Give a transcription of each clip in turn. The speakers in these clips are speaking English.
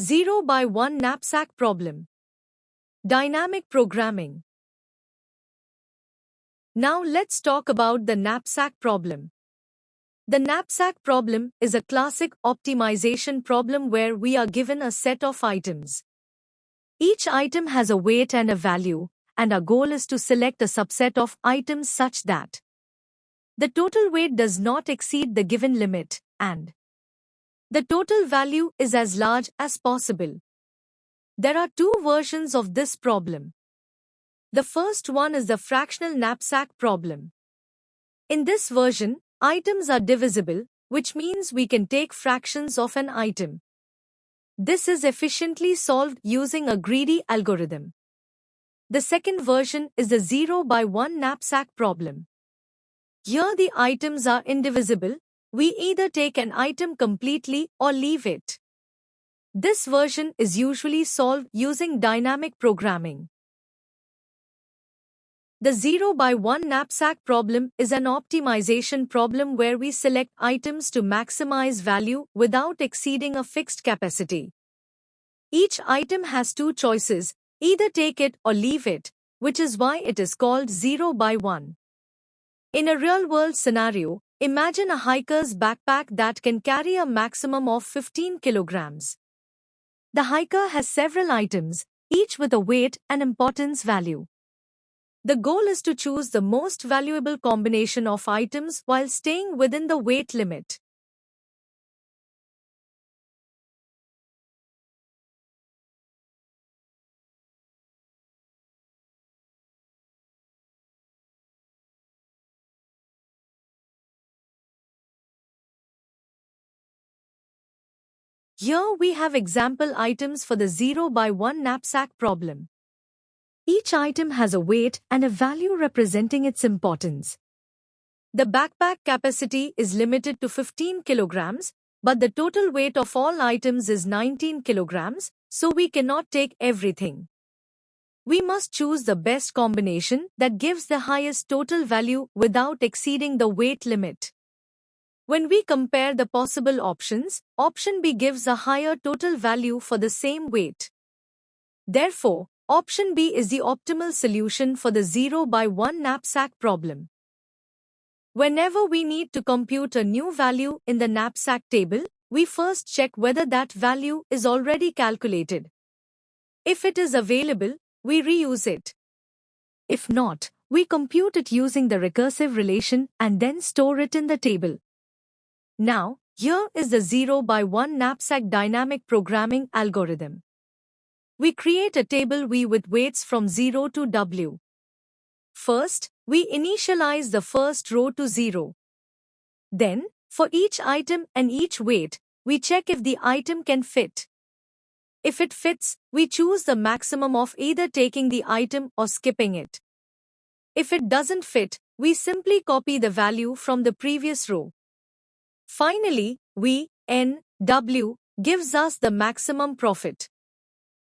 0 by 1 knapsack problem. Dynamic programming. Now let's talk about the knapsack problem. The knapsack problem is a classic optimization problem where we are given a set of items. Each item has a weight and a value, and our goal is to select a subset of items such that the total weight does not exceed the given limit, and the total value is as large as possible. There are two versions of this problem. The first one is the fractional knapsack problem. In this version, items are divisible, which means we can take fractions of an item. This is efficiently solved using a greedy algorithm. The second version is the 0 by 1 knapsack problem. Here the items are indivisible. We either take an item completely or leave it. This version is usually solved using dynamic programming. The 0 by 1 knapsack problem is an optimization problem where we select items to maximize value without exceeding a fixed capacity. Each item has two choices, either take it or leave it, which is why it is called 0 by 1. In a real-world scenario, imagine a hiker's backpack that can carry a maximum of 15 kilograms. The hiker has several items, each with a weight and importance value. The goal is to choose the most valuable combination of items while staying within the weight limit. Here we have example items for the 0 by 1 knapsack problem. Each item has a weight and a value representing its importance. The backpack capacity is limited to 15 kilograms, but the total weight of all items is 19 kilograms, so we cannot take everything. We must choose the best combination that gives the highest total value without exceeding the weight limit. When we compare the possible options, option B gives a higher total value for the same weight. Therefore, option B is the optimal solution for the 0 by 1 knapsack problem. Whenever we need to compute a new value in the knapsack table, we first check whether that value is already calculated. If it is available, we reuse it. If not, we compute it using the recursive relation and then store it in the table. Now, here is the 0 by 1 knapsack dynamic programming algorithm. We create a table V with weights from 0 to W. First, we initialize the first row to 0. Then, for each item and each weight, we check if the item can fit. If it fits, we choose the maximum of either taking the item or skipping it. If it doesn't fit, we simply copy the value from the previous row. Finally, V, N, W gives us the maximum profit.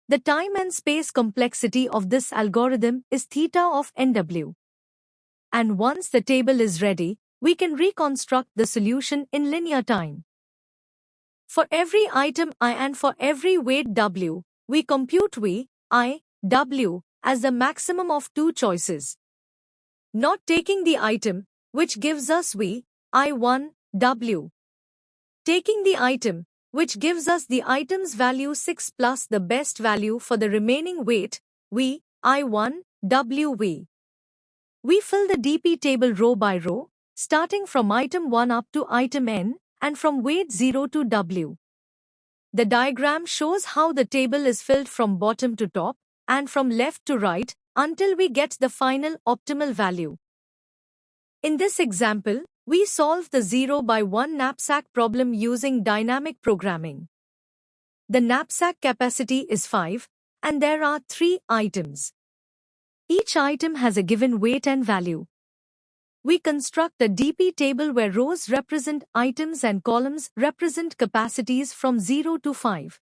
The time and space complexity of this algorithm is theta of NW. And once the table is ready, we can reconstruct the solution in linear time. For every item I and for every weight W, we compute V, I, W as the maximum of two choices. Not taking the item, which gives us V, I1, W. Taking the item, which gives us the item's value 6 plus the best value for the remaining weight, V, I1, W, V. We fill the DP table row by row, starting from item 1 up to item N, and from weight 0 to W. The diagram shows how the table is filled from bottom to top, and from left to right, until we get the final optimal value. In this example, we solve the 0 by 1 knapsack problem using dynamic programming. The knapsack capacity is 5, and there are 3 items. Each item has a given weight and value. We construct a DP table where rows represent items and columns represent capacities from 0 to 5.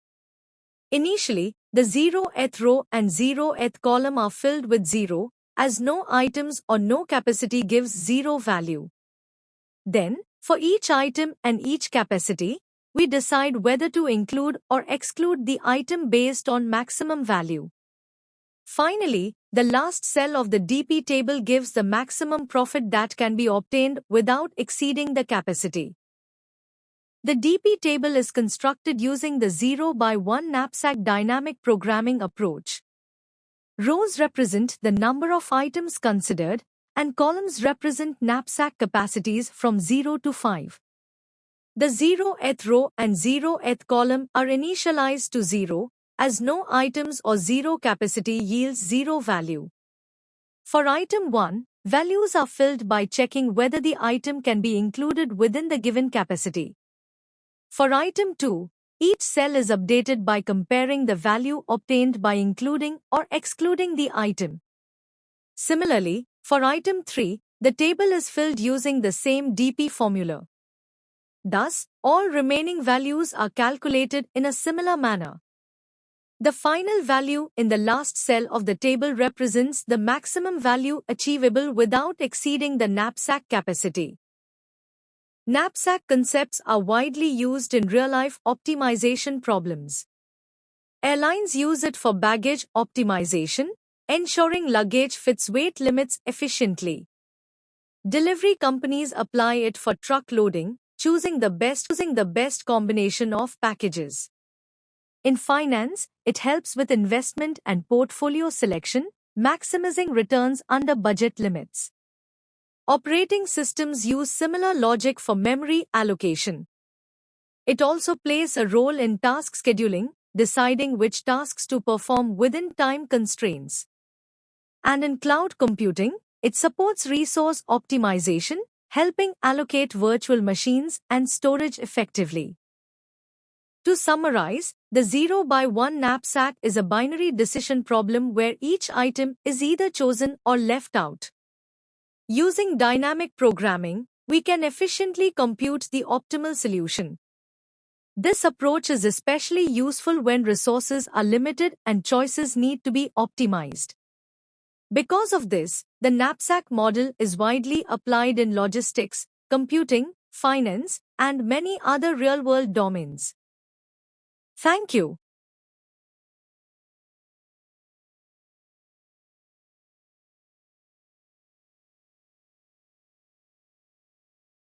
Initially, the 0th row and 0th column are filled with 0, as no items or no capacity gives 0 value. Then, for each item and each capacity, we decide whether to include or exclude the item based on maximum value. Finally, the last cell of the DP table gives the maximum profit that can be obtained without exceeding the capacity. The DP table is constructed using the 0 by 1 knapsack dynamic programming approach. Rows represent the number of items considered, and columns represent knapsack capacities from 0 to 5. The 0th row and 0th column are initialized to 0, as no items or 0 capacity yields 0 value. For item 1, values are filled by checking whether the item can be included within the given capacity. For item 2, each cell is updated by comparing the value obtained by including or excluding the item. Similarly, for item 3, the table is filled using the same DP formula. Thus, all remaining values are calculated in a similar manner. The final value in the last cell of the table represents the maximum value achievable without exceeding the knapsack capacity. Knapsack concepts are widely used in real-life optimization problems. Airlines use it for baggage optimization, ensuring luggage fits weight limits efficiently. Delivery companies apply it for truck loading, choosing the best combination of packages. In finance, it helps with investment and portfolio selection, maximizing returns under budget limits. Operating systems use similar logic for memory allocation. It also plays a role in task scheduling, deciding which tasks to perform within time constraints. And in cloud computing, it supports resource optimization, helping allocate virtual machines and storage effectively. To summarize, the 0 by 1 knapsack is a binary decision problem where each item is either chosen or left out. Using dynamic programming, we can efficiently compute the optimal solution. This approach is especially useful when resources are limited and choices need to be optimized. Because of this, the knapsack model is widely applied in logistics, computing, finance, and many other real-world domains. Thank you.